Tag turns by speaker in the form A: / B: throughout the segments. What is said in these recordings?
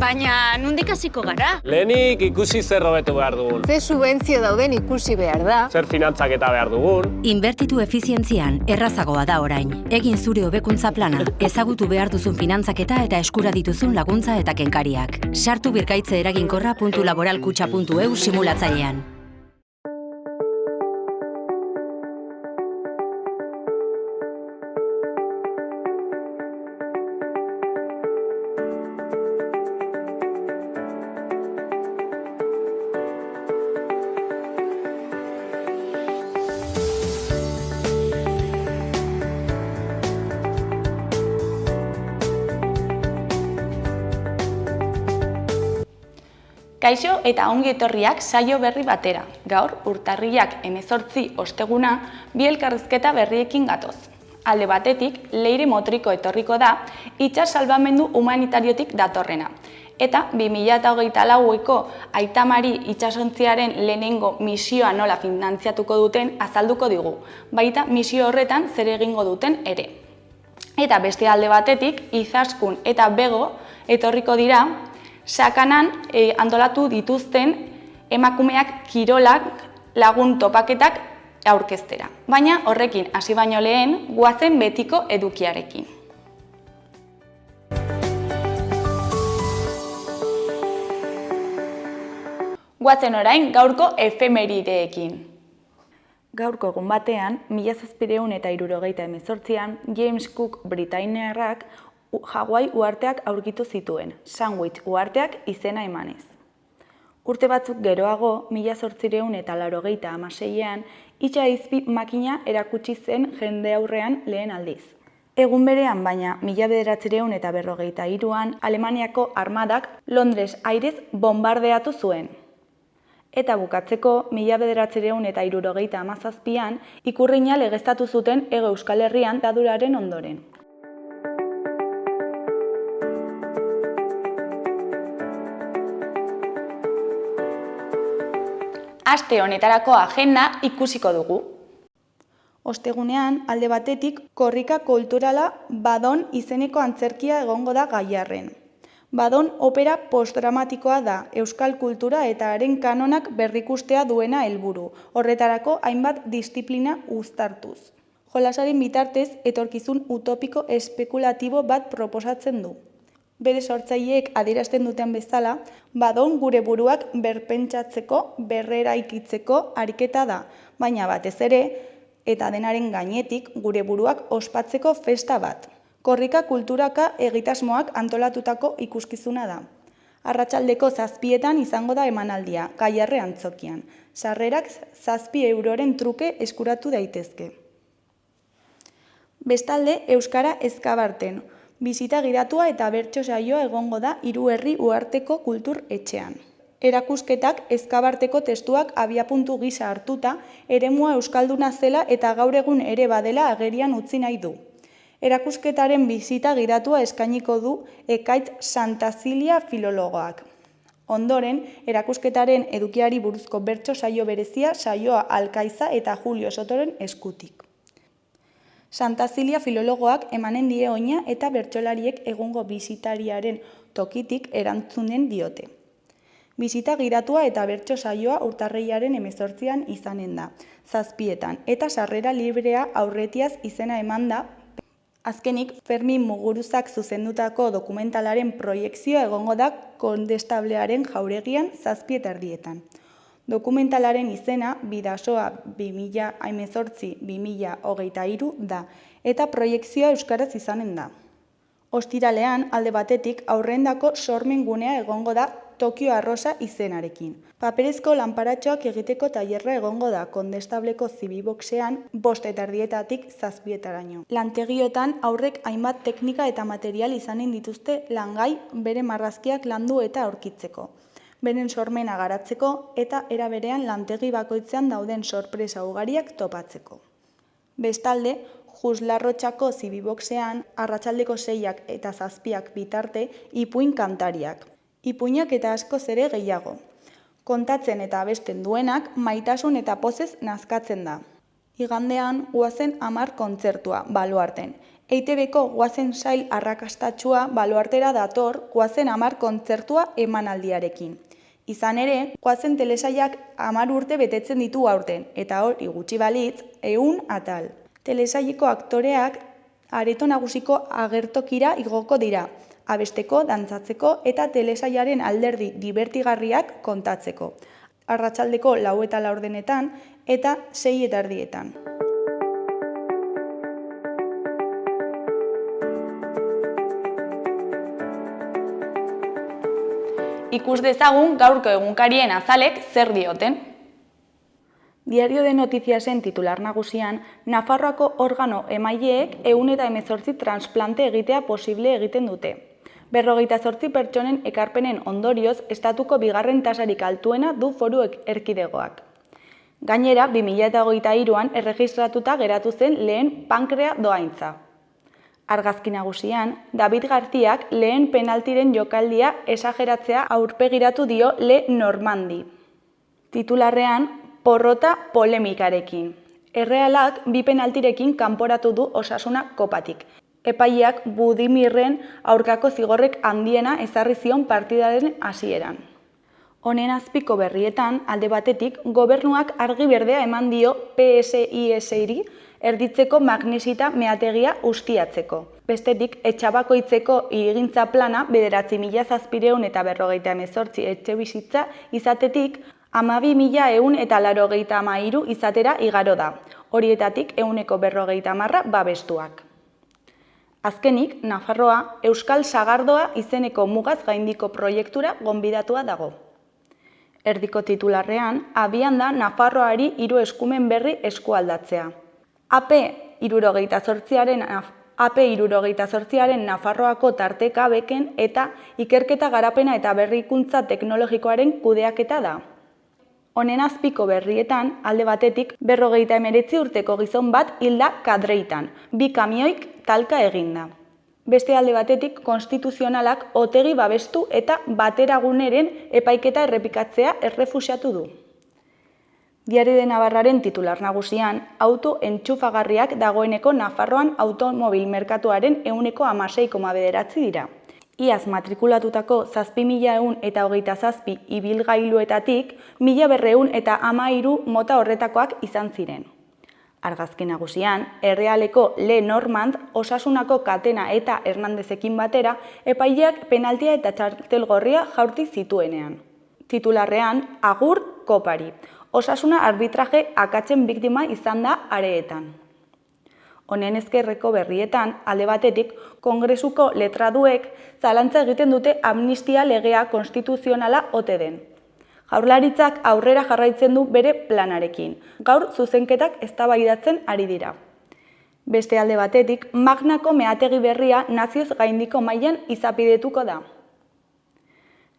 A: Baina, nondik hasiko gara?
B: Lehenik ikusi zer hobetu behar dugun.
C: Ze subentzio dauden ikusi behar da.
B: Zer finantzaketa behar dugun.
D: Inbertitu efizientzian errazagoa da orain. Egin zure hobekuntza plana, ezagutu behar duzun finantzaketa eta eskura dituzun laguntza eta kenkariak. Sartu birkaitze eraginkorra.laboralkutxa.eu simulatzailean.
E: Kaixo eta ongi etorriak saio berri batera. Gaur, urtarrilak 18 osteguna, bi elkarrizketa berriekin gatoz. Alde batetik, Leire Motriko etorriko da, itsas salbamendu humanitariotik datorrena. Eta 2024ko Aita Mari itsasontziaren lehenengo misioa nola finantziatuko duten azalduko digu, baita misio horretan zer egingo duten ere. Eta beste alde batetik, Izaskun eta Bego etorriko dira, Sakanan antolatu dituzten emakumeak kirolak lagun topaketak aurkeztera. Baina horrekin hasi baino lehen, goazen betiko edukiarekin. Goazen orain gaurko efemerideekin. Gaurko egun batean, 1778an, James Cook britainiarrak Hawaii uharteak aurkitu zituen, Sandwich uharteak izena emanez. Urte batzuk geroago, 1886an, itsaizpi makina erakutsi zen jende aurrean lehen aldiz. Egun berean baina, 1943an, Alemaniako armadak Londres airez bombardeatu zuen. Eta bukatzeko, 1977an, ikurrina legeztatu zuten Hego Euskal Herrian diktaduraren ondoren. Aste honetarako agenda ikusiko dugu. Ostegunean, alde batetik, korrika kulturala Badon izeneko antzerkia egongo da Gaiarren. Badon opera postdramatikoa da, euskal kultura eta haren kanonak berrikustea duena helburu, horretarako hainbat diziplina uztartuz. Jolasaren bitartez, etorkizun utopiko espekulatibo bat proposatzen du. Bere sortzaileek adierazten duten bezala, Badon gure buruak berpentsatzeko, berreraikitzeko ariketa da, baina batez ere, eta denaren gainetik gure buruak ospatzeko festa bat. Korrika kulturaka egitasmoak antolatutako ikuskizuna da. Arratsaldeko 7etan izango da emanaldia, Gaiarre antzokian. Sarrerak 7 euroren truke eskuratu daitezke. Bestalde, Euskara Ezkabarten. Bisita giratua eta bertso saioa egongo da Hiruherri uharteko kultur etxean. Erakusketak Ezkabarteko testuak abiapuntu gisa hartuta, eremua euskalduna zela eta gaur egun ere badela agerian utzi nahi du. Erakusketaren bisita giratua eskainiko du Ekaitz Santazilia filologoak. Ondoren, erakusketaren edukiari buruzko bertso saio berezia saioa Alkaiza eta Julio Sotoren eskutik. Santazilia filologoak emanen die oina eta bertsolariek egungo bisitariaren tokitik erantzunen diote. Bisita giratua eta bertso saioa urtarrilaren 18an izanen da, 7etan, eta sarrera librea aurretiaz izena eman da. Azkenik, Fermin Muguruzak zuzendutako dokumentalaren proiekzioa egongo da Kondestablearen jauregian 7:30. Dokumentalaren izena Bidasoa 2018-2023 da, eta proiekzioa euskaraz izanen da. Ostiralean, alde batetik, aurrendako sormen gunea egongo da Tokio Arrosa izenarekin. Paperezko lanparatxoak egiteko tailerra egongo da Kondestableko zibiboxean 5:30 7:00. Lantegiotan aurrek hainbat teknika eta material izanen dituzte langai bere marrazkiak landu eta aurkitzeko. Beren sormena garatzeko eta era berean lantegi bakoitzean dauden sorpresa ugariak topatzeko. Bestalde, Juslarrotxako zibiboxean arratsaldeko 6ak eta 7ak bitarte ipuin kantariak. Ipuinak eta askoz ere gehiago. Kontatzen eta abesten duenak maitasun eta pozez nazkatzen da. Igandean, goazen 10 kontzertua, Baluarten. EITB-ko goazen sail arrakastatsua baluartera dator goazen 10 kontzertua emanaldiarekin. Izan ere, goazen telesailak 10 urte betetzen ditu aurten, eta hori gutxi balitz, 100 atal. Telesaileko aktoreak areto nagusiko agertokira igoko dira, abesteko, dantzatzeko eta telesailaren alderdi dibertigarriak kontatzeko. Arratsaldeko 4:04 eta 6:30. Ikus dezagun gaurko egunkarien azalek zer dioten. Diario de Notiziasen titular nagusian, Nafarroako organo emaileek 118 transplante egitea posible egiten dute. 58 pertsonen ekarpenen ondorioz estatuko bigarren tasarik altuena du Foru Erkidegoak. Gainera, 2023an erregistratuta geratu zen lehen pankrea dohaintza. Argazki nagusian, David Garziak lehen penaltiren jokaldia esageratzea aurpegiratu dio Le Normandi. Titularrean, porrota polemikarekin. Errealak 2 penaltirekin kanporatu du Osasuna kopatik. Epaileak Budimirren aurkako zigorrek handiena ezarri zion partidaren hasieran. Honen azpiko berrietan, alde batetik, gobernuak argi berdea eman dio PSIS-ri erditzeko magnesita meategia ustiatzeko. Bestetik, etxabakoitzeko hirigintza plana 9.758 etxebizitza izatetik 12.183 izatera igaro da, horietatik 150 babestuak. Azkenik, Nafarroa, Euskal Sagardoa izeneko mugaz gaindiko proiektura gonbidatua dago. Erdiko titularrean, abian da Nafarroari 3 eskumen berri eskualdatzea. AP 78aren Nafarroako tarteka beken eta ikerketa garapena eta berrikuntza teknologikoaren kudeaketa da. Honen azpiko berrietan, alde batetik, 59 urteko gizon bat hilda Kadreitan, 2 kamioik talka eginda. Beste alde batetik, konstituzionalak Otegi babestu eta Bateraguneren epaiketa errepikatzea errefusiatu du. Diario de Navarraren titular nagusian, auto entxufagarriak dagoeneko Nafarroan automobil merkatuaren 16,9 dira. Iaz matrikulatutako 7.127 ibilgailuetatik 1.213 mota horretakoak izan ziren. Argazki nagusian, Errealeko Le Normand, Osasunako Katena eta Hernandezekin batera, epaileak penaltia eta txartel gorria jaurti zituenean. Titularrean, agur kopari. Osasuna arbitraje akatsen biktima izan da areetan. Honen ezkerreko berrietan, alde batetik, Kongresuko letraduek zalantza egiten dute amnistia legea konstituzionala ote den. Jaurlaritzak aurrera jarraitzen du bere planarekin. Gaur zuzenketak eztabaidatzen ari dira. Beste alde batetik, Magnako meategi berria nazioz gaindiko mailan izapidetuko da.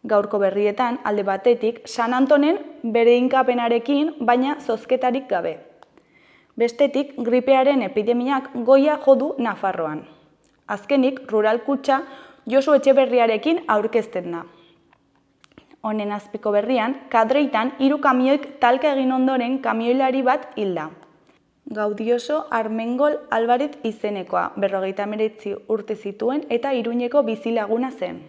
E: Gaurko berrietan, alde batetik, San Antonen bere inkapenarekin, baina zozketarik gabe. Bestetik, gripearen epidemiak goia jodu Nafarroan. Azkenik, Rural Kutxa Josu Etxeberriarekin aurkezten da. Honen azpiko berrian, Kadreitan 3 kamioik talka egin ondoren kamioilari bat hilda. Gaudioso Armengol Alvarez izenekoa, 59 urte zituen eta Iruñeko bizilaguna zen.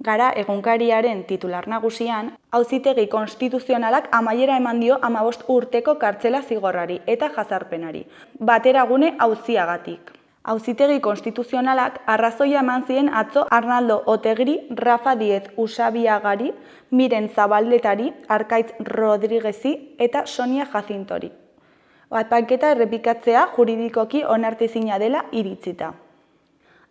E: Gara egunkariaren titular nagusian, auzitegi konstituzionalak amaiera eman dio 15 urteko kartzela zigorrari eta jazarpenari, Bateragune auziagatik. Auzitegi konstituzionalak arrazoia eman zien atzo Arnaldo Otegiri, Rafa Diez Usabiagari, Miren Zabaldetari, Arkaitz Rodriguezi eta Sonia Jacintori. Epaiketa errepikatzea juridikoki onartezina dela iritzita.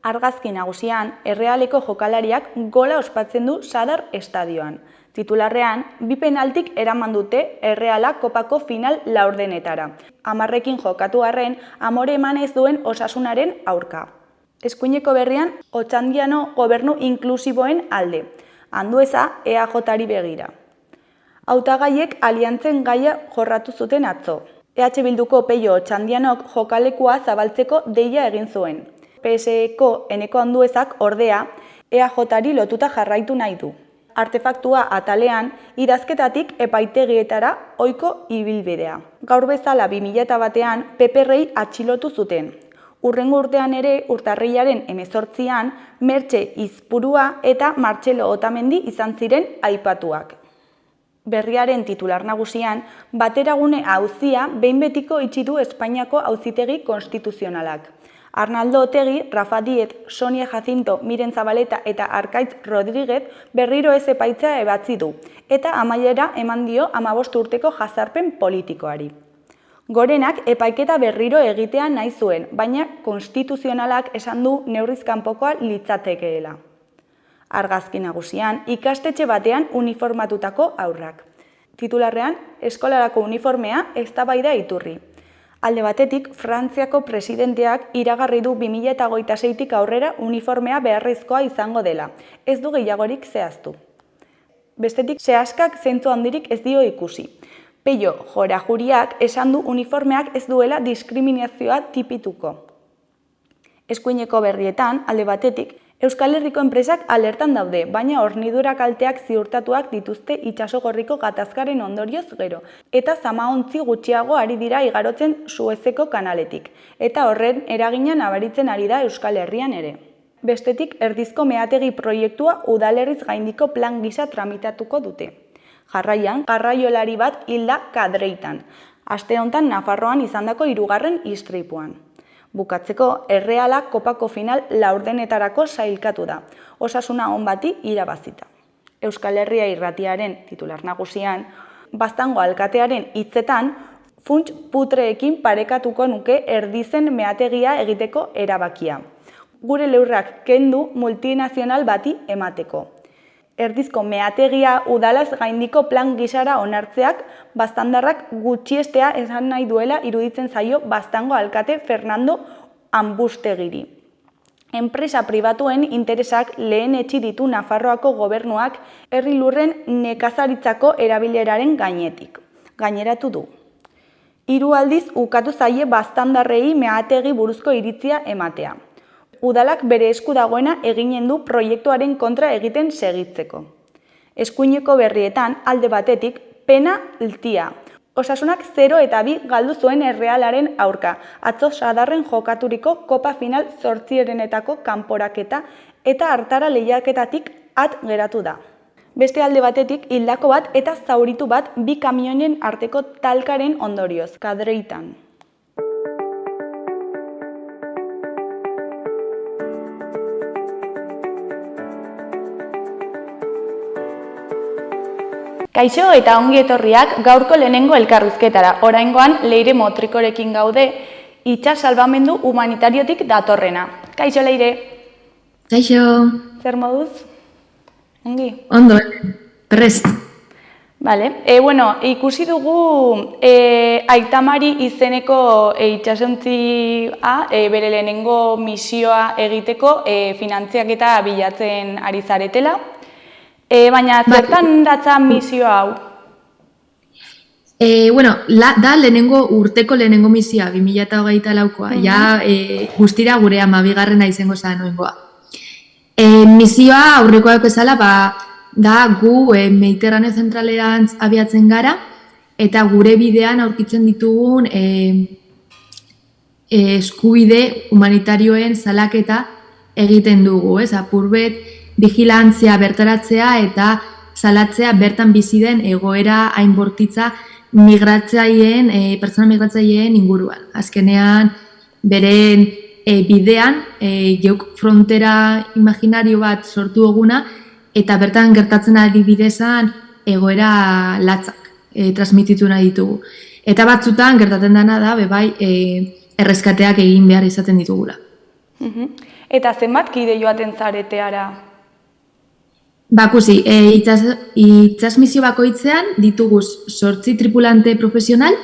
E: Argazki nagusian, Errealeko jokalariak gola ospatzen du Sadar estadioan. Titularrean, 2 penaltik eraman dute Erreala kopako final laurdenetara. 10ekin jokatu arren, amore eman ez duen Osasunaren aurka. Eskuineko berrian, Otxandiano gobernu inklusiboen alde. Andueza EAJari begira. Hautagaiek aliantzen gaia jorratu zuten atzo. EH Bilduko Peio Otxandianok jokalekua zabaltzeko deia egin zuen. PSeko Eneko Anduezak ordea EAJari lotuta jarraitu nahi du. Artefaktua atalean, idazketatik epaitegietara ohiko ibilbidea. Gaur bezala 2001an PPRi atxilotu zuten. Urrengo urtean ere, urtarrilaren 18an, Mertxe Izpurua eta Martxelo Otamendi izan ziren aipatuak. Berriaren titular nagusian, bateragune auzia behin betiko itxi du Espainiako Auzitegi Konstituzionalak. Arnaldo Otegi, Rafa Diez, Sonia Jacinto, Miren Zabaleta eta Arkaitz Rodríguez berriro ez epaitza ebatzi du, eta amaiera eman dio 15 urteko jazarpen politikoari. Gorenak epaiketa berriro egitea nahi zuen, baina konstituzionalak esan du neurriz kanpokoa litzatekeela. Argazki nagusian, ikastetxe batean uniformatutako haurrak. Titularrean, eskolarako uniformea eztabaida iturri. Alde batetik, Frantziako presidenteak iragarri du 2026tik aurrera uniformea beharrezkoa izango dela. Ez du gehiagorik zehaztu. Bestetik, sehaskak zentzu handirik ez dio ikusi. Peio Jorajuriak esan du uniformeak ez duela diskriminazioa tipituko. Eskuineko berrietan, alde batetik, Euskal Herriko enpresak alertan daude, baina hornidura kalteak ziurtatuak dituzte Itsasogorriko gatazkaren ondorioz gero, eta zamaontzi gutxiago ari dira igarotzen Suezeko kanaletik, eta horren eragina nabaritzen ari da Euskal Herrian ere. Bestetik, erdizko meategi proiektua udalerriz gaindiko plan gisa tramitatuko dute. Jarraian, garraiolari bat hilda Kadreitan, aste hontan Nafarroan izandako 3. istripuan. Bukatzeko, Erreala kopako final laurdenetarako sailkatu da, Osasuna on bati irabazita. Euskal Herria irratiaren titular nagusian, Baztango alkatearen hitzetan, funts putreekin parekatuko nuke erdizen meategia egiteko erabakia. Gure lehurrak kendu multinazional bati emateko. Erdizko meategia udalaz gaindiko plan gisara onartzeak baztandarrak gutxiestea esan nahi duela iruditzen zaio Baztango alkate Fernando Ambustegiri. Enpresa pribatuen interesak lehen etxi ditu Nafarroako gobernuak herri lurren nekazaritzako erabileraren gainetik. Gaineratu du. 3 aldiz ukatu zaie baztandarrei meategi buruzko iritzia ematea. Udalak bere esku dagoena eginen du proiektuaren kontra egiten segitzeko. Eskuineko berrietan, alde batetik, pena ltia. Osasunak 0-2 galdu zuen Errealaren aurka, atzo sadarren jokaturiko kopa final 8erenetako kanporaketa eta hartara lehiaketatik at geratu da. Beste alde batetik, hildako bat eta zauritu bat 2 kamionen arteko talkaren ondorioz, Kadreitan. Kaixo eta ongi etorriak gaurko lehenengo elkarrizketara. Oraingoan Leire Motrikorekin gaude, itsas salbamendu humanitariotik datorrena. Kaixo Leire.
F: Kaixo.
E: Zer moduz? Ongi?
F: Ondo, prest.
E: Vale. Ikusi dugu Aitamari izeneko itsasontziak bere lehenengo misioa egiteko finantziaketa bilatzen ari zaretela. Baina zertan datza misio hau?
F: Da urteko lehenengo misioa, 2024koa, ja guztira gure 12. izango zen oingoa. Misioa aurrekoak bezala, da gu Mediterraneo zentralerantz abiatzen gara, eta gure bidean aurkitzen ditugun eskubide humanitarioen salaketa egiten dugu, apurbet, vigilantzia bertaratzea eta salatzea bertan bizi den egoera hain bortitza pertsona migratzaileen inguruan. Azkenean, beren bidean, geuk frontera imaginario bat sortu eguna eta bertan gertatzen ari direzan egoera latzak transmititu nahi ditugu. Eta batzutan gertatzen dena da, erreskateak egin behar izaten ditugula.
E: Eta zenbat kide joaten zareteara?
F: Bakusi, itsas misio bakoitzean ditugu 8 tripulante profesional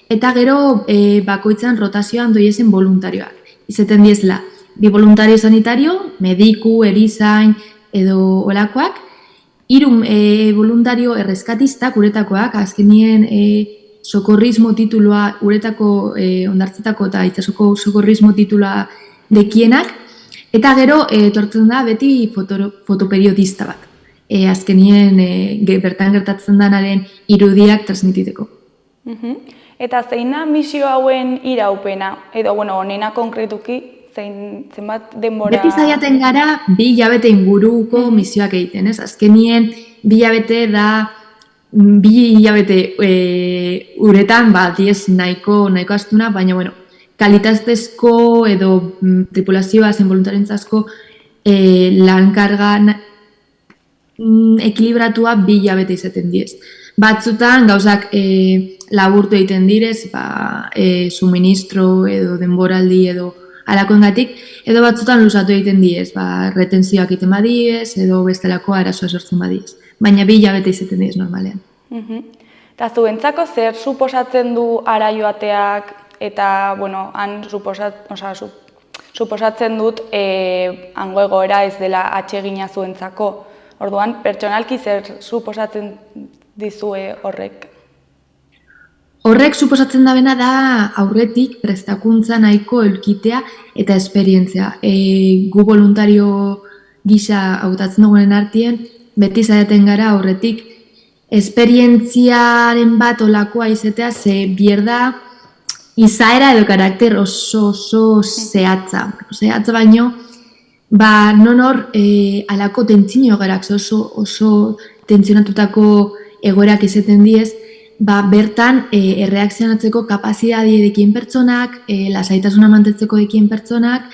F: eta gero bakoitzan rotazioan doiezen voluntarioak. Izaten diezela, 2 voluntario sanitario, mediku, erizain edo olakoak, 3 voluntario erreskatistak uretakoak, azkenien sokorrismo titulua uretako ondartzetako eta itsasoko sokorrismo titulua dekienak, eta gero etortzen da beti fotoperiodista bat. Azkenien bertan gertatzen denaren irudiak transmititeko.
E: Eta zein da misio hauen iraupena? Edo, honena konkretuki, zenbat denbora...
F: Beti saiatzen gara 2 hilabete inguruko misioak egiten, ez? Azkenien 2 hilabete da 2 hilabete uretan, diez nahiko astuna, baina, kalitatezko edo tripulazioa zen voluntarioentzako lankargan ekilibratua 2 hilabete izaten diez. Batzutan gauzak laburtu egiten direz, suministro edo denboraldi edo alakoengatik, edo batzutan luzatu egiten diez, retentzioak egiten badiez, edo bestelako arazoa sortzen badiez. Baina 2 hilabete izaten diez normalean.
E: Eta zuentzako zer suposatzen du ara joateak, eta, han suposatzen dut hango egoera ez dela atsegina zuentzako. Orduan, pertsonalki zer suposatzen dizue horrek?
F: Horrek suposatzen dabena da aurretik prestakuntza nahiko edukitea eta esperientzia. Gu voluntario gisa hautatzen dugunen artean, beti saiatzen gara aurretik esperientziaren bat olakoa izatea, ze bierda izaera edo karakter oso zehatza. Zehatza baino, nonor alako tentzio gerak, oso tentzionatutako egoerak izaten diez, bertan erreakzionatzeko kapazitatea dekien pertsonak, lasaitasuna mantentzeko dekien pertsonak,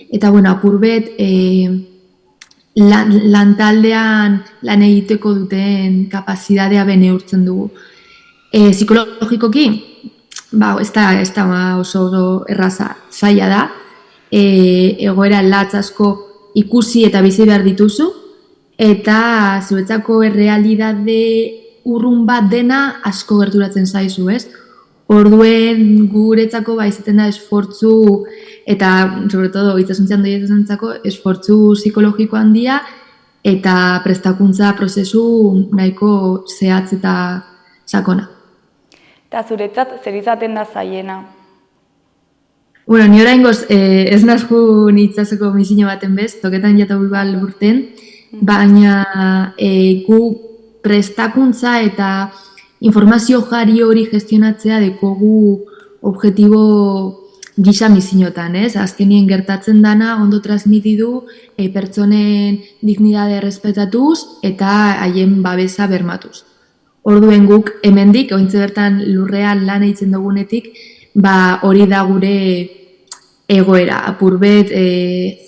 F: eta apurbet lantaldean lan egiteko duten kapazitatea neurtzen dugu. Psikologikoki, ez da oso erraza zaila da, egoera latz asko ikusi eta bizi behar dituzu, eta zuretzako errealidade urrun bat dena asko gerturatzen zaizu, ez? Orduen guretzako izaten da esfortzu, eta, sobre todo, itxasuntzean doietzako, esfortzu psikologiko handia, eta prestakuntza prozesu nahiko zehatz eta sakona.
E: Eta zuretzat, zer izaten da zaiena?
F: Ni oraingoz ez nazku nitzazeko misio baten bez, toketan jata bulbal burten, baina gu prestakuntza eta informazio jari hori gestionatzea dekogu objektibo gisa misiotan, ez? Azkenien gertatzen dana ondo transmitidu pertsonen dignidade respetatuz eta haien babesa bermatuz. Orduen guk hemendik, ointze bertan lurrean lan egiten dugunetik, hori da gure egoera, apurbet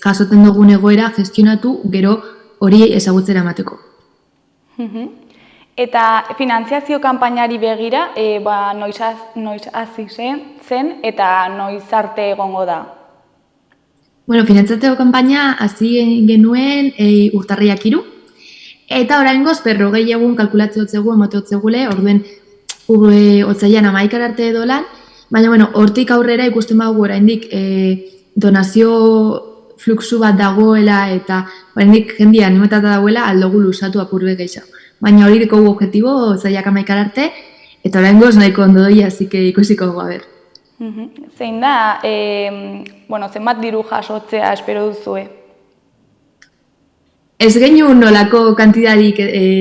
F: jasoten dugun egoera gestionatu gero hori ezagutzera emateko.
E: Eta finantziazio kanpainari begira, noiz hasi zen eta noiz arte egongo da?
F: Finantziazio kanpaina hasi genuen urtarriak 3, eta oraingoz 40 egun kalkulatzea emoteotzegule, orduen otsailean 11 arte edo lan, baina hortik aurrera ikusten badugu oraindik donazio fluxu bat dagoela eta oraindik jendea animatata dagoela aldogu luzatu apurbe gehiago. Baina hori dekogu objektibo otsaileak 11 arte, eta oraingoz nahiko ondo doia, así que ikusiko dugu, a ber.
E: Zein da, zenbat diru jasotzea espero duzue?
F: Ez genuen nolako kantidadik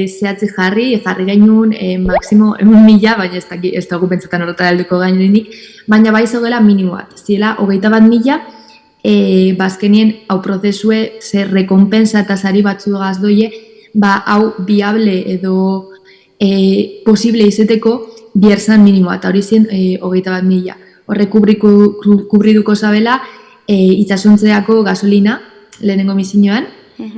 F: zehatzi jarri genuen maksimo 1.000, baina ez dago pentsatan horretara helduko gainenik, baina bai zegoela minimo bat. Ziela, 21.000, bazkenien hau prozesue zer rekompensa eta sari batzu gazdoie, hau viable edo posible izeteko bierzan minimoa, eta hori zen 21.000. Horrek kubriduko zabela itxasuntzeako gasolina lehenengo misioan,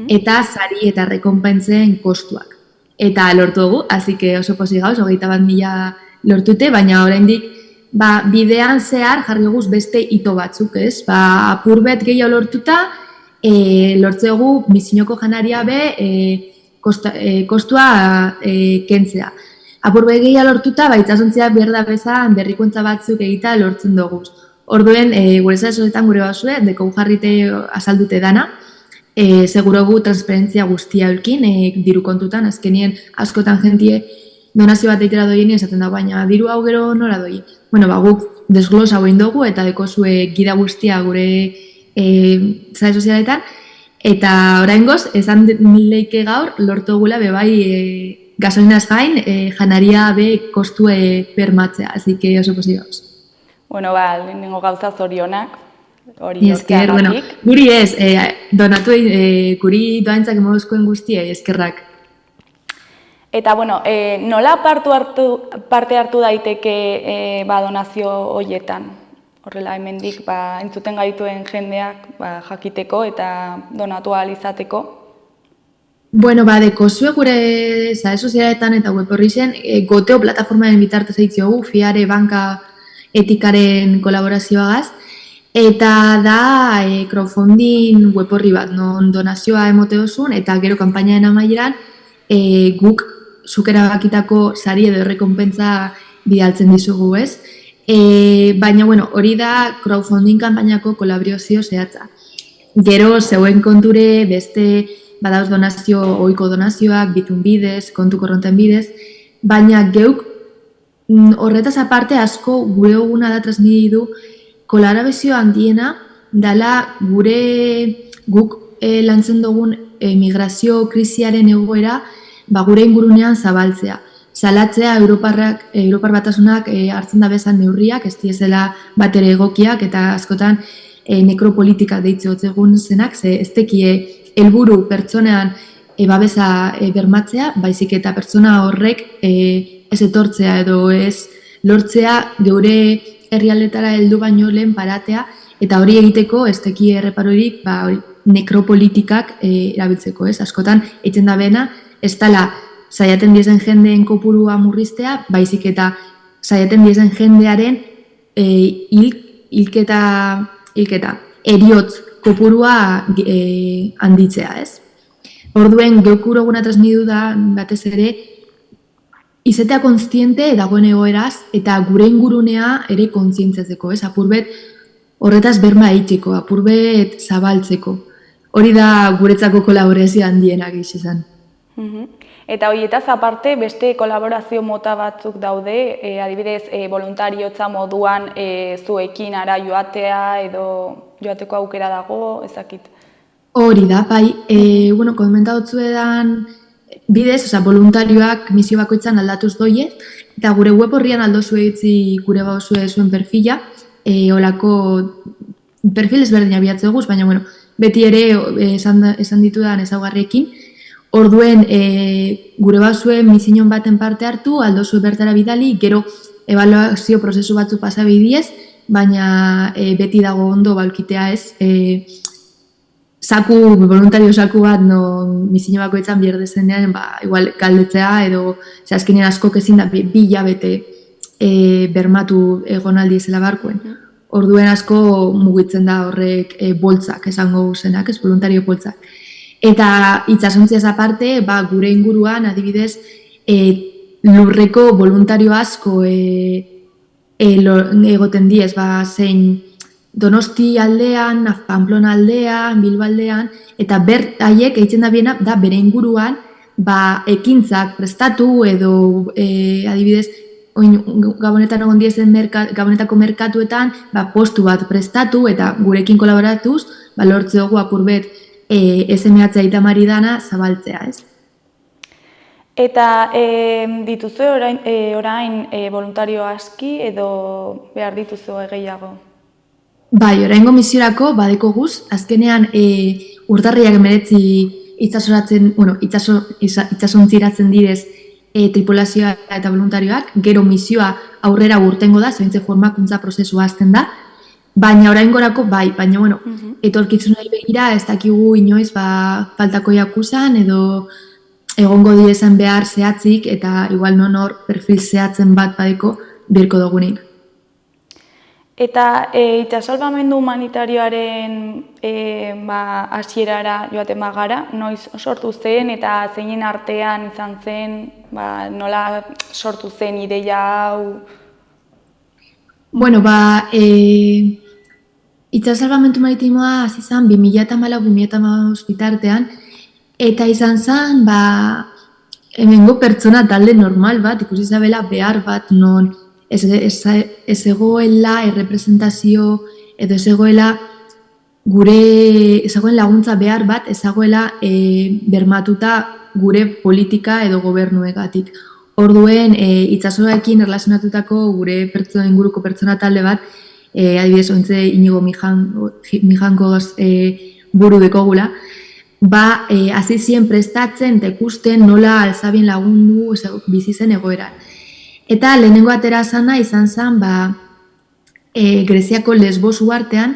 F: eta sari eta rekonpentzen kostuak. Eta lortu dugu, así que oso pozik gauz, 21.000 lortute, baina oraindik bidean zehar jarri dugu beste hito batzuk, ez? Apurbet gehiago lortuta, lortzegu misioko janaria kostua kentzea. Apurbe gehiago lortuta, itxasuntzea berda bezan berrikuntza batzuk egita lortzen dugu. Orduen, gure zaresoetan gure basue, deko jarrite azaldute dana, segurogu transparentzia guztia eukin, diru kontutan, azkenien askotan jentie donazio bat eitera doien esaten da, baina diru hau gero nola doi. Guk desglosa hoin dugu eta dekozue gida guztia gure zare sozialetan, eta oraingoz, esan leike gaur, lortu gula bebai gasolinaz gain, janaria be kostue bermatzea, así que oso posibioz.
E: Bueno, lehenengo gauza zorionak, hori
F: Esker, bueno, guri ez, donatuei, guri doaintzak emoduzkoen guztiei, eskerrak.
E: Eta, bueno, nola parte hartu daiteke donazio hoietan? Horrela, hemendik entzuten gaituen jendeak jakiteko eta donatu ahal izateko?
F: Bueno, dekozue gure sare sozialetan eta web horrixen, Goteo plataformaren bitartez eitziogu, Fiare banka etikaren kolaborazioagaz, eta da crowdfunding web horri bat, non donazioa emoteozun, eta gero kanpainaren amaieran guk zuk erabakitako sari edo errekonpentsa bidaltzen dizugu, ez? Baina, bueno, hori da crowdfunding kanpainako kolaborazio zehatza. Gero, zeuen konture beste badauz ohiko donazioak, bitun bidez, kontu korronten bidez, baina geuk horretaz aparte asko gure eguna da transmitidu kolaborazio handiena dala guk lantzen dugun migrazio krisiaren egoera gure ingurunean zabaltzea. Salatzea Europar Batasunak hartzen da bezan neurriak, ez diezela bat ere egokiak eta askotan nekropolitika deitze hotzegun zenak, ze ez tekie helburu pertsonean babesa bermatzea, baizik eta pertsona horrek ez etortzea edo ez lortzea geure herrialdetara heldu baino lehen paratea, eta hori egiteko ez teki erreparorik nekropolitikak erabiltzeko, ez? Askotan eitzen da bena, ez dela saiaten diezen jendeen kopurua murriztea, baizik eta saiaten diezen jendearen hilketa, eriotz kopurua handitzea, ez? Orduen, geukuro guna transmitu da, batez ere, izatea kontziente dagoen egoeraz, eta gure ingurunea ere kontzientzatzeko, ez? Apurbet horretaz berma eitzeko, apurbet zabaltzeko. Hori da guretzako kolaborazio handienak izan.
E: Eta horietaz aparte, beste kolaborazio mota batzuk daude, adibidez, voluntariotza moduan zuekin ara joatea edo joateko aukera dago, ezakit.
F: Hori da, bai, komentatu edan bidez, voluntarioak misio bakoitzan aldatuz doie, eta gure web horrian aldozu egitzi gure bauzue zuen perfila, olako perfil ezberdina bihatzeguz, baina beti ere esan ditudan ezaugarriekin. Orduen, gure bauzue misión baten parte hartu, aldozu bertara bidali, gero ebaluazio prozesu batzu pasabidiez, baina beti dago ondo balkitea ez, voluntario saku bat misiño bakoitzan bierdezenean, igual galdetzea edo azkenean asko ezin da bi hilabete bermatu egonaldi ezela barkuen. Orduen asko mugitzen da horrek boltzak esango zenak, ez voluntario boltzak. Eta itxasontziaz aparte, gure inguruan adibidez lurreko voluntario asko egoten diez, zein Donosti aldean, Pamplona aldean, Bilbo aldean, eta haiek egiten da biena, da bere inguruan, ekintzak prestatu edo adibidez, Gabonetan egon diezen Gabonetako merkatuetan, postu bat prestatu eta gurekin kolaboratuz, lortze dugu apurbet SMH Aitamari dana zabaltzea, ez?
E: Eta dituzu orain voluntario aski edo behar dituzu gehiago?
F: Bai, oraingo misiorako badeko guz, azkenean urtarriak 19 itsasontziratzen direz tripulazioa eta voluntarioak, gero misioa aurrera urtengo da, zebintze formakuntza prozesua azten da, baina oraingorako bai, baina etorkitzunari begira ez dakigu inoiz faltako jakusan edo egongo direzan behar zehatzik eta igual nonor perfil zehatzen bat badeko birko dugunik.
E: Eta itxasalbamendu humanitarioaren hasierara joaten bagara, noiz sortu zen eta zeinen artean izan zen, nola sortu zen ideia hau?
F: Bueno, itxasalbamendu maritimoa hasi zen 2014-2015 bitartean, eta izan zen, hemengo pertsona talde normal bat, ikusi zabela behar bat non ez egoela errepresentazio edo ez egoela laguntza behar bat, ez egoela bermatuta gure politika edo gobernuegatik. Orduen, itsasoarekin erlazionatutako gure inguruko pertsona talde bat, adibidez, ontze Inigo Mijangoz buru dekogula, hasi ziren prestatzen eta ikusten nola alzabien lagundu bizi zen egoeran. Eta lehenengo atera zana izan zen, Greziako Lesbos uhartean,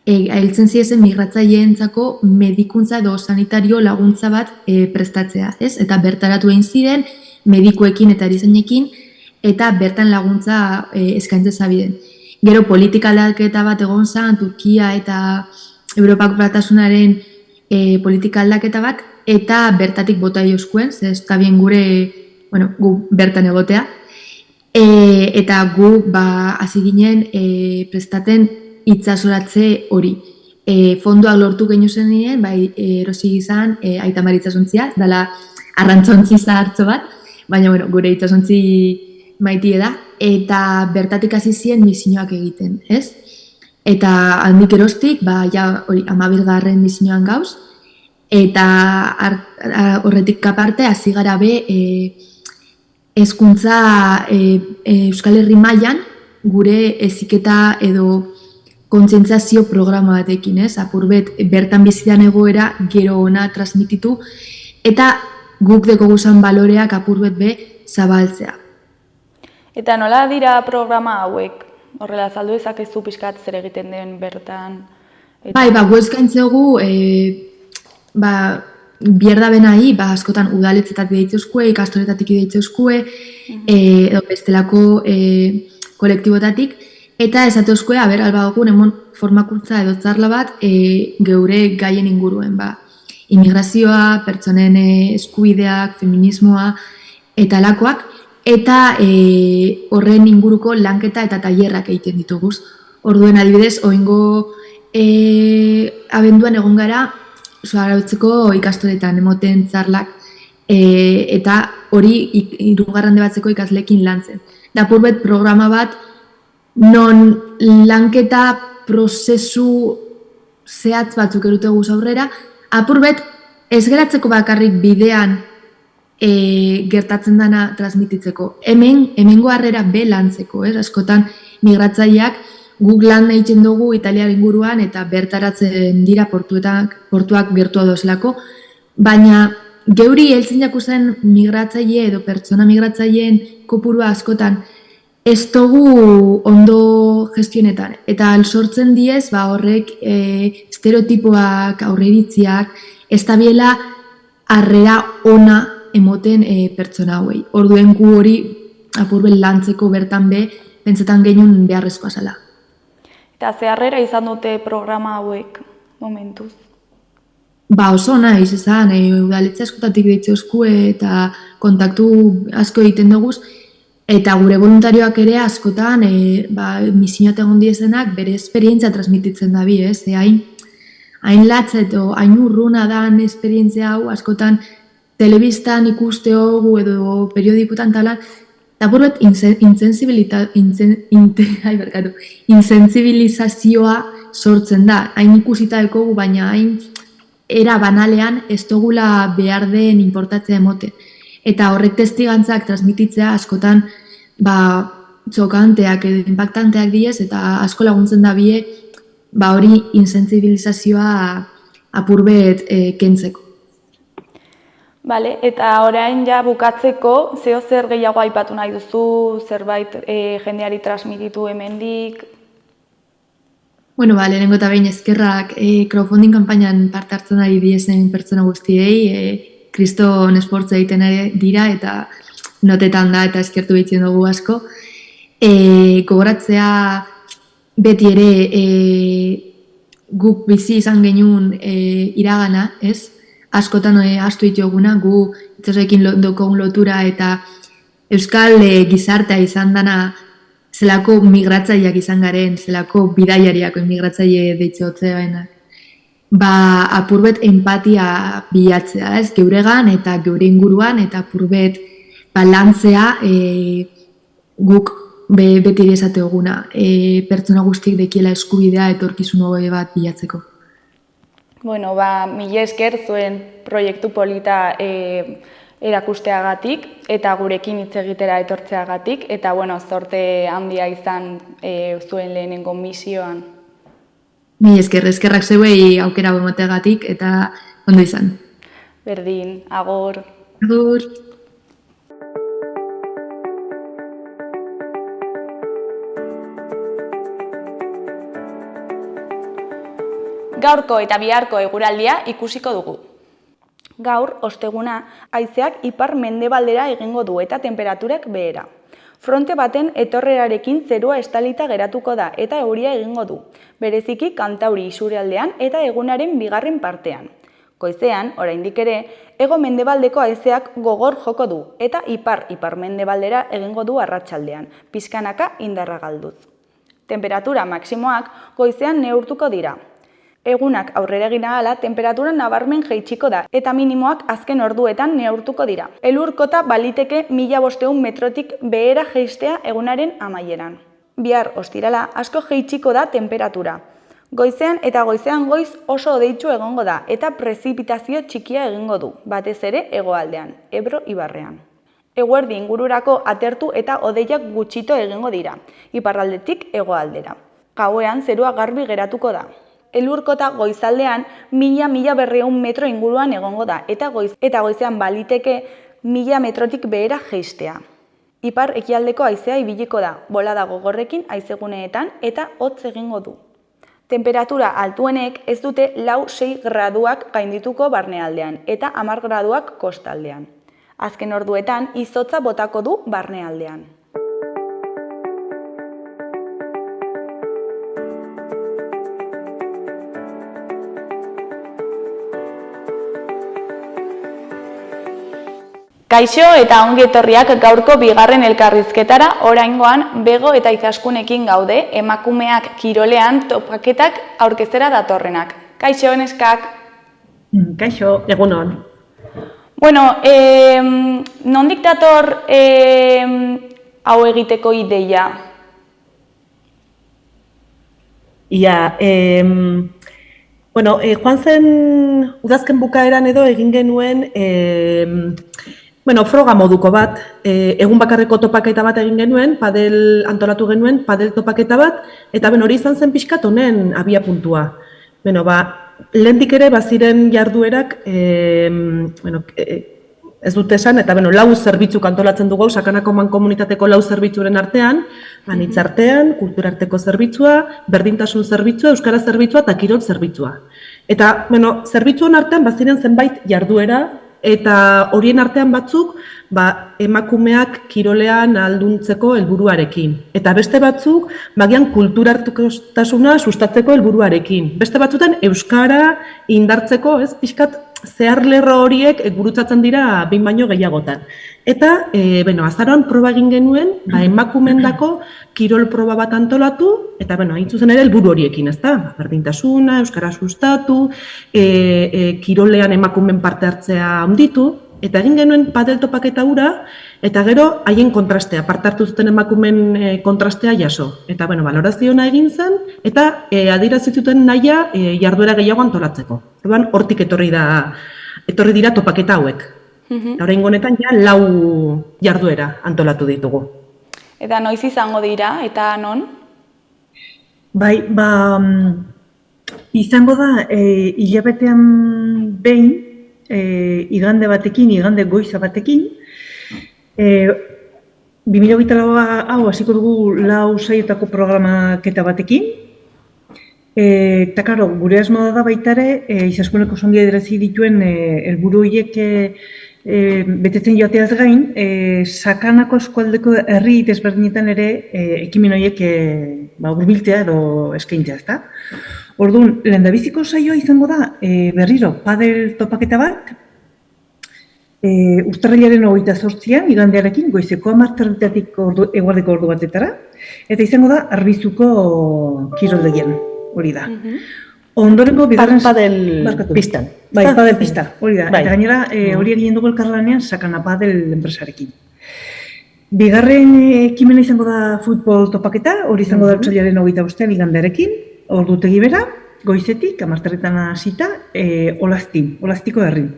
F: ailtzen ziren migratzaileentzako medikuntza edo sanitario laguntza bat prestatzea, ez? Eta bertaratu egin ziren, medikuekin eta erizainekin, eta bertan laguntza eskaintzen zabiden. Gero politika aldaketa bat egon zen, Turkia eta Europako Batasunaren politika aldaketa bat, eta bertatik bota jozkuen, ez da bien gu bertan egotea. Eta gu hasi ginen prestaten itsasoratze hori. Fondoak lortu genio zen nien, erosi izan Aita Mari Itsasontzia, dela arrantzontzi zahartzo bat, baina gure itsasontzi maitie da, eta bertatik hasi ziren misioak egiten, ez? Eta handik erostik, 12. misioan gauz, eta horretik aparte hasi gara hezkuntza Euskal Herri mailan gure heziketa edo kontzientziazio programa batekin, ez? Apurbet bertan bizidan egoera gero ona transmititu, eta guk dekoguzan baloreak apurbet zabaltzea.
E: Eta nola dira programa hauek? Horrela, azaldu ezakezu pixkat zer egiten den bertan?
F: Gu eskaintzegu, bierdabenai, askotan udaletxetatik deitzeuskue, ikastoretatik deitzeuskue, edo bestelako kolektibotatik, eta esateuzkue, albagogun, emon formakuntza edo txarla bat, geure gaien inguruen, immigrazioa, pertsonen eskubideak, feminismoa, eta alakoak, eta horren inguruko lanketa eta tailerrak egiten dituguz. Orduen adibidez, oingo abenduan egon gara, Zuarautzeko ikastoretan emoten txarlak, eta hori hirugarren debatzeko ikasleekin lantzen. Da apurbet programa bat, non lanketa prozesu zehatz batzuk eruteguz aurrera, apurbet ez geratzeko bakarrik bidean gertatzen dana transmititzeko. Hemengo harrera lantzeko, askotan migratzaileak guk lan egiten dugu Italiar inguruan eta bertaratzen dira portuak gertua dozlako, baina geuri heltzen jakuzen migratzaile edo pertsona migratzaileen kopurua askotan ez dugu ondo gestionetan. Eta sortzen diez, horrek estereotipoak, aurreiritziak, ez da biela harrera ona emoten pertsona hauei. Orduen gu hori apurbel lantzeko bertan pentsetan genuen beharrezkoa zela.
E: Eta ze harrera izan dute programa hauek momentuz?
F: Oso naiz izan, udaletxe askotatik deitzeuzkue eta kontaktu asko egiten duguz, eta gure voluntarioak ere askotan misioat egon diezenak bere esperientzia transmititzen da bi, ez? Hain latza eta hain urruna dan esperientzia hau askotan telebistan ikuste hogu edo periodikutan talan, eta burbet insensibilizazioa sortzen da. Hain ikusita ekogu, baina hain era banalean ez dugula behar den importatzea emoten. Eta horrek testigantzak transmititzea askotan txokanteak edo impactanteak diez, eta asko laguntzen da bie hori insensibilizazioa apurbet kentzeko.
E: Bale, eta orain ja bukatzeko, zeo zer gehiago aipatu nahi duzu, zerbait jendeari transmititu hemendik?
F: Lehenengo eta behin eskerrak crowdfunding kanpainan parte hartzen ari diezen pertsona guztiei, kriston esportza egiten dira eta notetan da eta eskertu behitzen dugu asko. Gogoratzea beti ere guk bizi izan genuen iragana, ez? Askotan astu dituguna, gu itsasoekin dokogun lotura eta euskal gizartea izan dana zelako migratzaileak izan garen, zelako bidaiariako migratzaile deitzeotzeaenak. Apurbet empatia bilatzea, ez? Geuregan eta geure inguruan eta apurbet balantzea guk beti ere esate eguna, pertsona guztiek dekiela eskubidea etorkizun hobe bat bilatzeko.
E: Bueno, mila esker zuen proiektu polita erakusteagatik eta gurekin hitz egitera etortzeagatik eta zorte handia izan zuen lehenengo misioan.
F: Mila esker, eskerrak zeuei aukera emateagatik eta ondo izan.
E: Berdin, agor.
F: Agur.
E: Gaurko eta biharko eguraldia ikusiko dugu. Gaur, osteguna, haizeak ipar-mendebaldera egingo du eta temperaturak behera. Fronte baten etorrerarekin zerua estalita geratuko da eta euria egingo du, bereziki Kantauri isurialdean eta egunaren bigarren partean. Goizean, oraindik ere, hego-mendebaldeko haizeak gogor joko du eta ipar-mendebaldera egingo du arratsaldean, pixkanaka indarra galduz. Temperatura maksimoak goizean neurtuko dira. Egunak aurrera egin ahala, temperatura nabarmen jaitsiko da eta minimoak azken orduetan neurtuko dira. Elur-kota baliteke 1500 metrotik behera jaistea egunaren amaieran. Bihar ostirala asko jaitsiko da temperatura. Goizean eta goizean goiz oso hodeitsu egongo da eta prezipitazio txikia egingo du, batez ere hegoaldean, Ebro ibarrean. Eguerdi ingururako atertu eta hodeiak gutxito egingo dira, iparraldetik hegoaldera. Gauean zerua garbi geratuko da. Elurkota goizaldean 1000-1200 metro inguruan egongo da eta goizean baliteke 1000 metrotik behera jaistea. Ipar ekialdeko haizea ibiliko da, bolada gogorrekin haizeguneetan eta hotz egingo du. Temperatura altuenek ez dute 4-6 graduak gaindituko barnealdean eta 10 graduak kostaldean. Azken orduetan izotza botako du barnealdean. Kaixo eta ongi etorriak gaurko bigarren elkarrizketara, oraingoan Bego eta Izaskunekin gaude, emakumeak kirolean topaketak aurkeztera datorrenak. Kaixo, neskak?
G: Kaixo, egunon.
E: Bueno, nondik dator hau egiteko ideia?
G: Joan zen udazken bukaeran edo egin genuen froga moduko bat, egun bakarreko topaketa bat egin genuen, antolatu genuen, padel topaketa bat, eta hori izan zen pixkat honen abia puntua. Lehendik ere baziren jarduerak, ez dut esan, eta lau zerbitzuk antolatzen dugu, Sakanako mankomunitateko lau zerbitzuren artean, anitzartean, kulturarteko zerbitzua, berdintasun zerbitzua, euskara zerbitzua eta kirol zerbitzua. Eta, zerbitzuen artean baziren zenbait jarduera, eta horien artean batzuk emakumeak kirolean ahalduntzeko helburuarekin. Eta beste batzuk bagian kulturartasuna sustatzeko helburuarekin. Beste batzutan euskara indartzeko, pixkat zeharlerro horiek gurutzatzen dira behin baino gehiagotan. Eta azaroan proba egin genuen emakumendako kirol proba bat antolatu, eta hain zuzen ere helburu horiekin, ezta? Berdintasuna, euskara sustatu, kirolean emakumen parte hartzea handitu, eta egin genuen padel topaketa hura, eta gero haien kontrastea, parte hartu zuten emakumen kontrastea jaso. Eta balorazioa egin zen, eta adierazi zuten nahia jarduera gehiago antolatzeko. Hortik etorri dira topaketa hauek. Oraingo honetan ja 4 jarduera antolatu ditugu.
E: Eta noiz izango dira, eta non?
G: Izango da hilabetean behin, igande batekin, igande goiza batekin. 2024 hau hasiko dugu 4 saiotako programaketa batekin. Eta, gure asmoa da baita ere, Izaskuneko ongi adierazi dituen helburu horiek betetzen joateaz gain, Sakanako eskualdeko herri desberdinetan ere ekimen horiek hurbiltzea edo eskaintzea, ezta? Orduan, lehendabiziko saioa izango da berriro padel topaketa bat, urtarrilaren 28an, igandearekin, goizeko 10:00 eguerdiko ordu batetara, eta izango da Arbizuko kiroldegian, hori da. Ondorengo bigarren
C: padel pistan.
G: Padel pista, hori da. Eta gainera, hori egin dugu elkarlanean Sakana Padel enpresarekin. Bigarren ekimena izango da futbol topaketa, hori izango da urtarrilaren 25an, igandearekin, ordutegi bera,
H: goizetik, 10:00 hasita, Olaztiko herrin.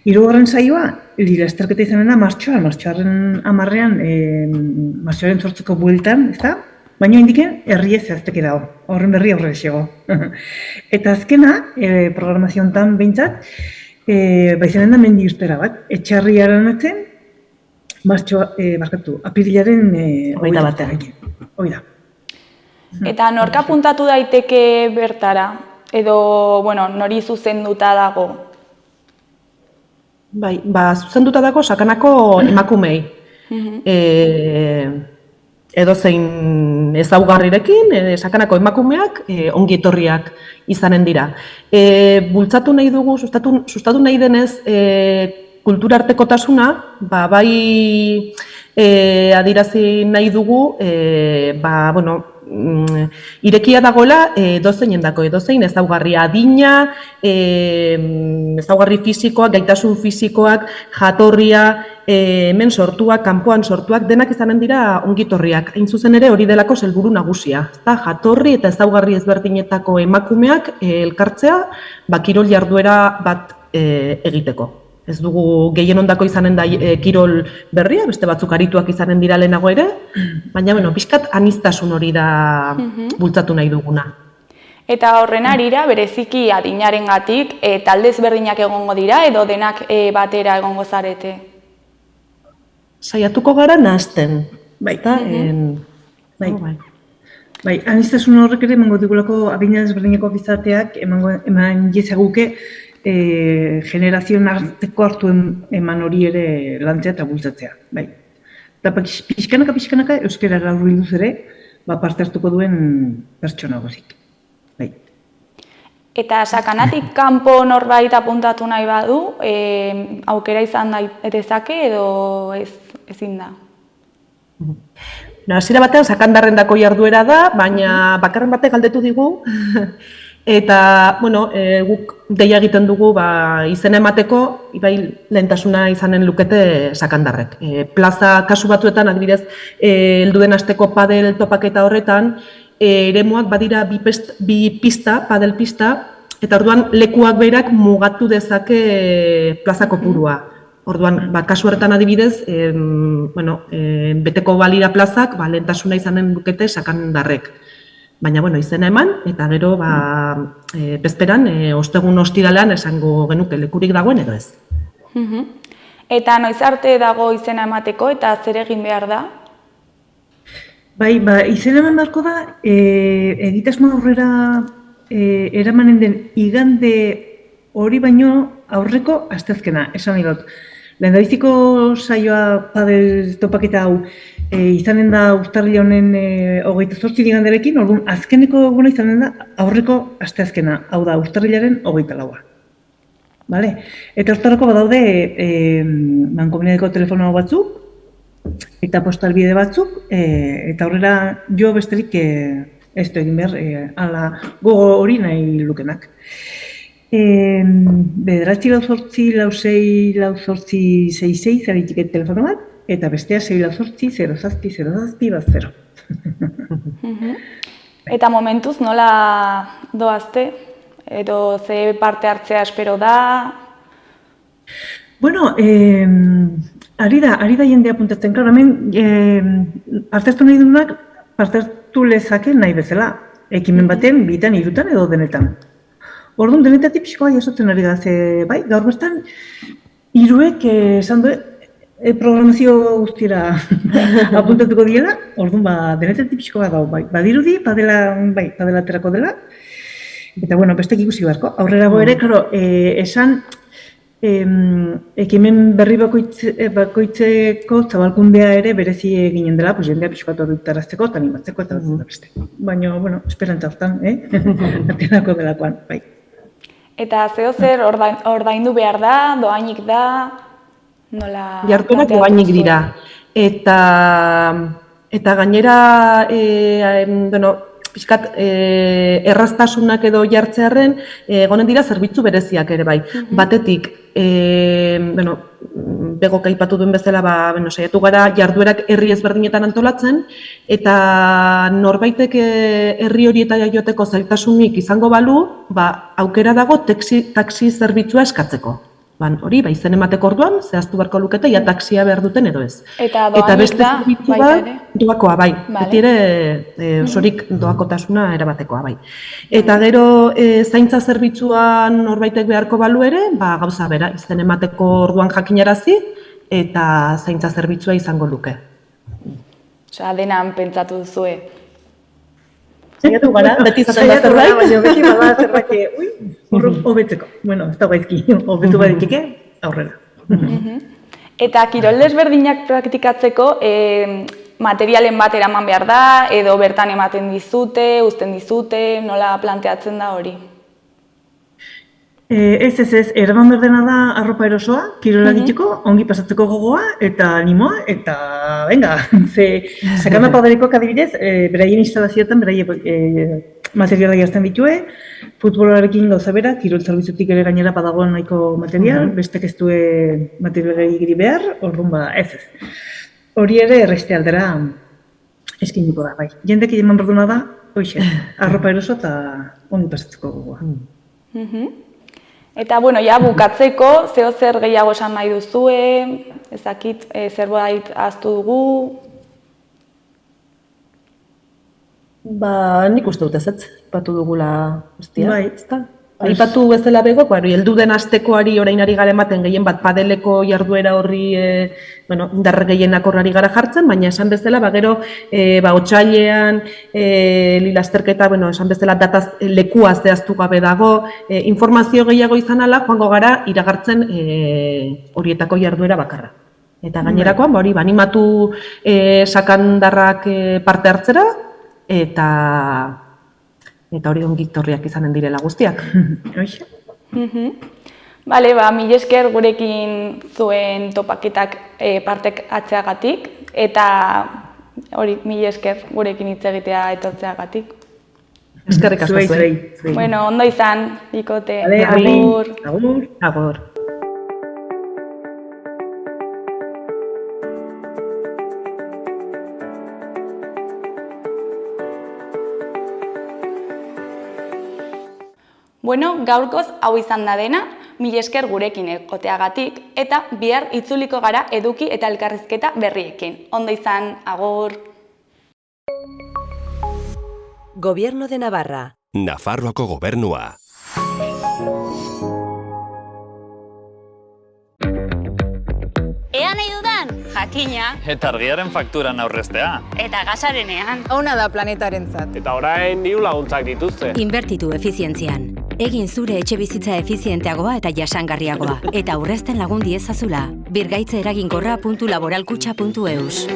H: Hirugarren saioa, lasterketa izanen da martxoaren 10:00, martxoaren 8ko bueltan, ezta? Baina indiken herriez zehazteke dago, horren berri aurre xego. Eta azkena, programazio honetan behintzat, izanen da mendi irtera bat, etxarriaren atzen, apirilaren 21. Hoi da.
E: Eta norka puntatu daiteke bertara? Edo, nori zuzenduta dago?
G: Bai, zuzenduta dago sakanako emakumei. Edozein ezaugarrirekin, sakanako emakumeak ongi etorriak izanen dira. Bultzatu nahi dugu, sustatu nahi denez, kulturartekotasuna, bai adirazi nahi dugu, irekia dagoela edozein ezaugarri adina, ezaugarri fisikoak, gaitasun fisikoak, jatorria, hemen sortuak, kanpoan sortuak, denak izanen dira ongitorriak. Hain zuzen ere hori delako helburu nagusia. Jatorri eta ezaugarri ezberdinetako emakumeak elkartzea, kirol jarduera bat egiteko. Ez dugu gehien ondako izanen da kirol berria, beste batzuk arituak izanen dira lehenago ere, baina pixkat aniztasun hori da bultzatu nahi duguna.
E: Eta horren arira, bereziki adinarengatik, talde ezberdinak egongo dira edo denak batera egongo zarete?
G: Saiatuko gara nahazten.
H: Bai, aniztasun horrek ere emango digulako adina ezberdineko gizarteak eman jezaguke generazioen arteko hartu eman hori ere lantzea eta bultzatzea. Eta pixkanaka euskarara hurbilduz ere parte hartuko duen pertsona gozik.
E: Eta sakanatik kanpo norbait apuntatu nahi badu, aukera izan daitezake edo ezin da?
G: Hasiera batean sakandarrendako jarduera da, baina bakarren batek galdetu digu. Eta, guk deia egiten dugu izena emateko, lehentasuna izanen lukete sakandarrek. Plaza kasu batuetan, adibidez, helduen asteko padel topaketa horretan, eremuak badira bi pista, padel pista, eta orduan lekuak berak mugatu dezake plaza kopurua. Orduan, kasu horretan adibidez, beteko balira plazak, lehentasuna izanen lukete sakandarrek. Baina, izena eman, eta gero, bezperan, ostegun ostiralean esango genuke lekurik dagoen edo ez.
E: Eta noiz arte dago izena emateko eta zer egin behar da?
H: Izena eman beharko da, egitasmo aurrera eramanen den igande hori baino aurreko asteazkena, esan nahi dut. Lehendabiziko saioa padel topaketa hau izanen da urtarrila honen 28 iganderekin, orduan azkeneko eguna izanen da aurreko asteazkena, hau da urtarrilaren 24. Eta hortarako badaude mankomunidadeko telefono batzuk eta postalbide batzuk, eta aurrera jo besterik ez du egin behar, ala gogo hori nahi lukenak. 9-8-4-6-6-6-6 aritik telefono bat, eta bestea 6-8-0-0-0-0.
E: Eta momentuz nola doazte? Edo ze parte hartzea espero da?
H: Ari da jendea puntatzen. Klaro, hemen parte hartu nahi duenak parte hartu lezake nahi bezala. Ekimen baten, bitan, hirutan edo denetan. Orduan, denetatik pixkoa jasotzen ari da, gaur bestan, hiruek esan du, programazio guztiera apuntatuko diela, orduan, denetatik pixkoa dago, badirudi, padela aterako dela, eta, bestek ikusi beharko. Aurrerago ere, esan, ekimen berri bakoitzeko zabalkundea ere berezi eginen dela, jendea pixkoa horretarazteko, eta animatzeko, eta beste. Baina, esperantza hortan, aterako delakoan, bai.
E: Eta zer ordaindu behar da, doainik da, nola...
G: Jartuenak doainik dira. Eta gainera, pixkat erraztasunak edo jartzearren, egonen dira zerbitzu bereziak ere bai. Batetik, begok aipatu duen bezala, saiatu gara jarduerak herri ezberdinetan antolatzen, eta norbaitek herri horietara joteko zailtasunik izango balu, aukera dago taxi zerbitzua eskatzeko. Hori, izen emateko orduan, zehaztu beharko lukete, ja taksia behar duten edo ez.
E: Eta doainik da, baita ere?
G: Doakoa, bai. Beti ere, osorik doakotasuna erabatekoa, bai. Eta gero, zaintza zerbitzuan norbaitek beharko balu ere, gauza bera, izen emateko orduan jakinarazi, eta zaintza zerbitzua izango luke.
E: Osea, denan pentsatu duzue.
G: Saiatu gara, beti izaten da zerbait.
H: Baina beti bada zerbait, hobetzeko. Bueno, ez da gaizki, hobetu baditike, aurrera.
E: Eta kirol desberdinak praktikatzeko materialen bat eraman behar da, edo bertan ematen dizute, uzten dizute, nola planteatzen da hori?
H: Ez, eraman berdena da arropa erosoa, kirola egiteko, ongi pasatzeko gogoa, eta animoa, eta venga, sakana padarikoak adibidez, beraien instalazioetan, materiala jazten ditue, futbolarekin gauza bera, kirol zerbitzutik ere gainera badagoen nahiko material, bestek ez due materialari giri behar, orduan ez. Hori ere erreste aldera eskiniko da, bai. Jendek eman berduna da, hoxe, arropa eroso eta ongi pasatzeko gogoa.
E: Eta, ja, bukatzeko, zeo zer gehiago esan nahi duzue, ezakit, zerbait ahaztu dugu?
G: Nik uste dut ez, batu dugula guztia, ezta? Aipatu bezala begok, heldu den astekoari orain ari gara ematen gehien bat padeleko jarduera horri indar gehienak horrari gara jartzen, baina esan bezala, gero otsailean lilasterketa, esan bezala dataz lekua zehaztu gabe dago, informazio gehiago izan ala, joango gara iragartzen horietako jarduera bakarra. Eta gainerakoan, hori, animatu sakandarrak parte hartzera, eta hori ongitorriak izanen direla guztiak.
E: Bale, mila esker gurekin zuen topaketak partek atzeagatik, eta hori, mila esker gurekin hitz egitea etortzeagatik.
G: Eskerrik asko zuei.
E: Bueno, ondo izan, bikote.
H: Agur.
G: Agur.
E: Bueno, gaurkoz hau izan da dena, mila esker gurekin egoteagatik, eta bihar itzuliko gara eduki eta elkarrizketa berriekin. Ondo izan, agur!
I: Gobierno de Navarra.
J: Nafarroako gobernua.
A: Ea nahi dudan, jakina.
K: Eta argiaren fakturan aurreztea.
A: Eta gasarenean.
C: Ona da planetarentzat.
B: Eta orain diru laguntzak dituzte.
D: Inbertitu efizientzian. Egin zure etxe bizitza efizienteagoa eta jasangarriagoa. Eta aurrezten lagun diezazula. Birgaitze eraginkorra.laboralkutxa.eus.